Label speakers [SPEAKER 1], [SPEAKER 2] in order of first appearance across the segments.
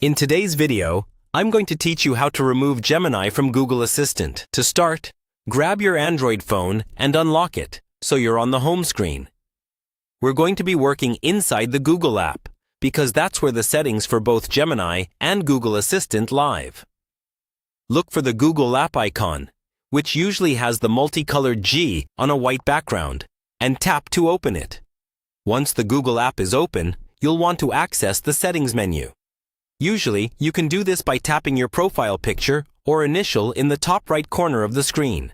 [SPEAKER 1] In today's video, I'm going to teach you how to remove Gemini from Google Assistant. To start, grab your Android phone and unlock it so you're on the home screen. We're going to be working inside the Google app because that's where the settings for both Gemini and Google Assistant live. Look for the Google app icon, which usually has the multicolored G on a white background, and tap to open it. Once the Google app is open, you'll want to access the settings menu. Usually, you can do this by tapping your profile picture or initial in the top right corner of the screen.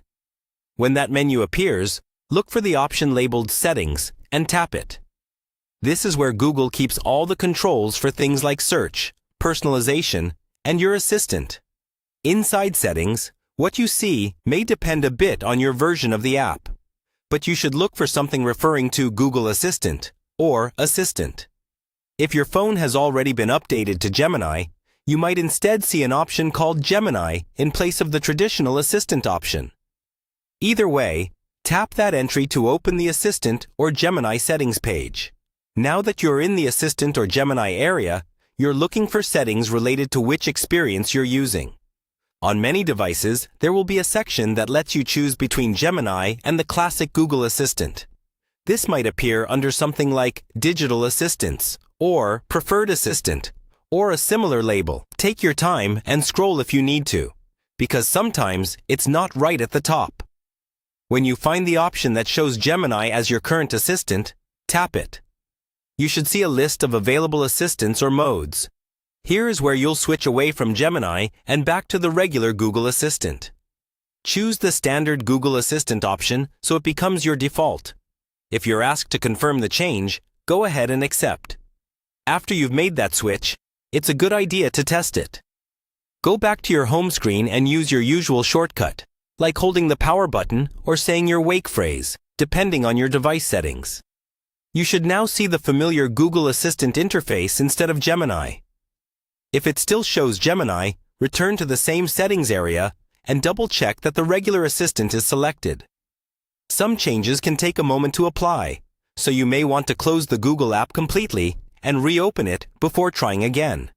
[SPEAKER 1] When that menu appears, look for the option labeled Settings and tap it. This is where Google keeps all the controls for things like search, personalization, and your assistant. Inside Settings, what you see may depend a bit on your version of the app, but you should look for something referring to Google Assistant or Assistant. If your phone has already been updated to Gemini, you might instead see an option called Gemini in place of the traditional Assistant option. Either way, tap that entry to open the Assistant or Gemini settings page. Now that you're in the Assistant or Gemini area, you're looking for settings related to which experience you're using. On many devices, there will be a section that lets you choose between Gemini and the classic Google Assistant. This might appear under something like Digital Assistants or Preferred Assistant, or a similar label. Take your time and scroll if you need to, because sometimes it's not right at the top. When you find the option that shows Gemini as your current assistant, tap it. You should see a list of available assistants or modes. Here is where you'll switch away from Gemini and back to the regular Google Assistant. Choose the standard Google Assistant option so it becomes your default. If you're asked to confirm the change, go ahead and accept. After you've made that switch, it's a good idea to test it. Go back to your home screen and use your usual shortcut, like holding the power button or saying your wake phrase, depending on your device settings. You should now see the familiar Google Assistant interface instead of Gemini. If it still shows Gemini, return to the same settings area and double-check that the regular assistant is selected. Some changes can take a moment to apply, so you may want to close the Google app completely and reopen it before trying again.